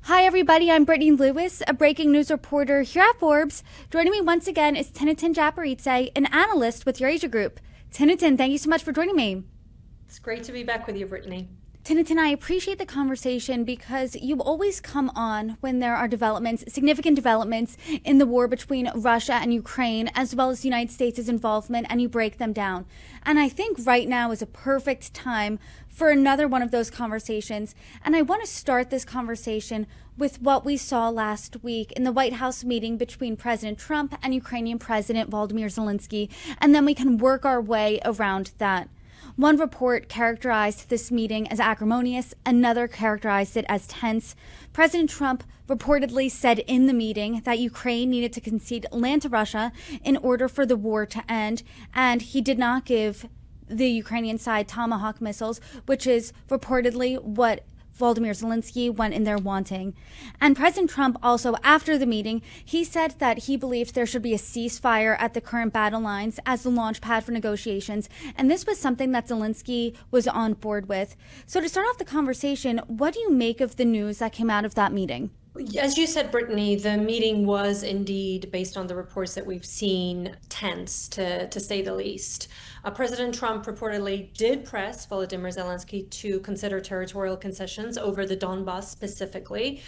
Hi, everybody. I'm Brittany Lewis, a breaking news reporter here at Forbes. Joining me once again is Tinatin Japaridze, an analyst with Eurasia Group. Tinatin, thank you so much for joining me. It's great to be back with you, Brittany. Tinatin, I appreciate the conversation because you always come on when there are developments, significant developments in the war between Russia and Ukraine, as well as the United States' involvement, and you break them down. And I think right now is a perfect time for another one of those conversations. And I want to start this conversation with what we saw last week in the White House meeting between President Trump and Ukrainian President Volodymyr Zelensky, and then we can work our way around that. One report characterized this meeting as acrimonious, another characterized it as tense. President Trump reportedly said in the meeting that Ukraine needed to concede land to Russia in order for the war to end, and he did not give the Ukrainian side Tomahawk missiles, which is reportedly what Volodymyr Zelensky went in there wanting. And President Trump also, after the meeting, he said that he believed there should be a ceasefire at the current battle lines as the launch pad for negotiations. And this was something that Zelensky was on board with. So to start off the conversation, what do you make of the news that came out of that meeting? As you said, Brittany, the meeting was indeed, based on the reports that we've seen, tense, to say the least. President Trump reportedly did press Volodymyr Zelensky to consider territorial concessions over the Donbas specifically,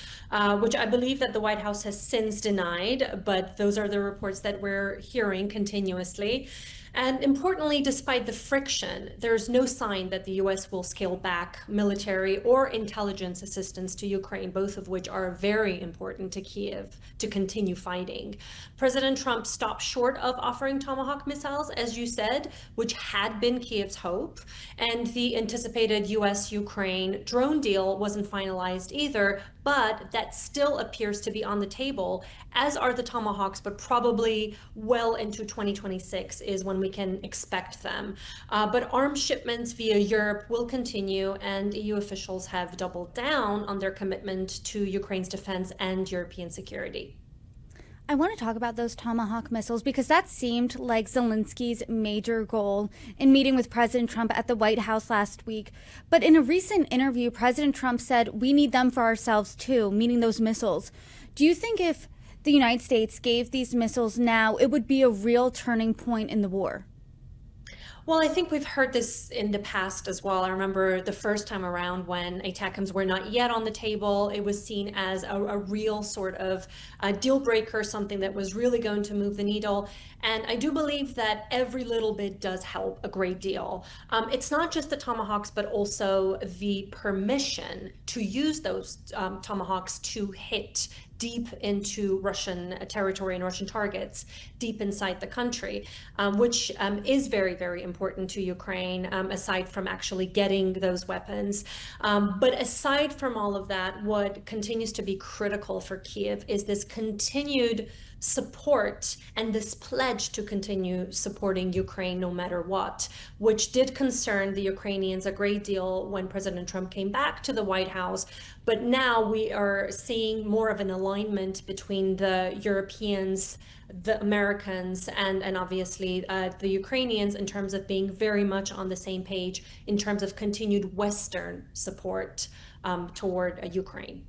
which I believe that the White House has since denied, but those are the reports that we're hearing continuously. And importantly, despite the friction, there's no sign that the US will scale back military or intelligence assistance to Ukraine, both of which are very important to Kiev to continue fighting. President Trump stopped short of offering Tomahawk missiles, as you said, which had been Kiev's hope. And the anticipated US-Ukraine drone deal wasn't finalized either, but that still appears to be on the table, as are the Tomahawks, but probably well into 2026 is when we can expect them. But arms shipments via Europe will continue, and EU officials have doubled down on their commitment to Ukraine's defense and European security. I want to talk about those Tomahawk missiles because that seemed like Zelensky's major goal in meeting with President Trump at the White House last week. But in a recent interview, President Trump said, "We need them for ourselves too," meaning those missiles. Do you think if the United States gave these missiles now, it would be a real turning point in the war? Well, I think we've heard this in the past as well. I remember the first time around when ATACMS were not yet on the table, it was seen as a real sort of a deal breaker, something that was really going to move the needle. And I do believe that every little bit does help a great deal. It's not just the Tomahawks, but also the permission to use those Tomahawks to hit deep into Russian territory and Russian targets deep inside the country, which is very, very important to Ukraine, aside from actually getting those weapons. But aside from all of that, what continues to be critical for Kiev is this continued support and this pledge to continue supporting Ukraine no matter what, which did concern the Ukrainians a great deal when President Trump came back to the White House. But now we are seeing more of an alignment between the Europeans, the Americans, and obviously the Ukrainians in terms of being very much on the same page in terms of continued Western support toward Ukraine.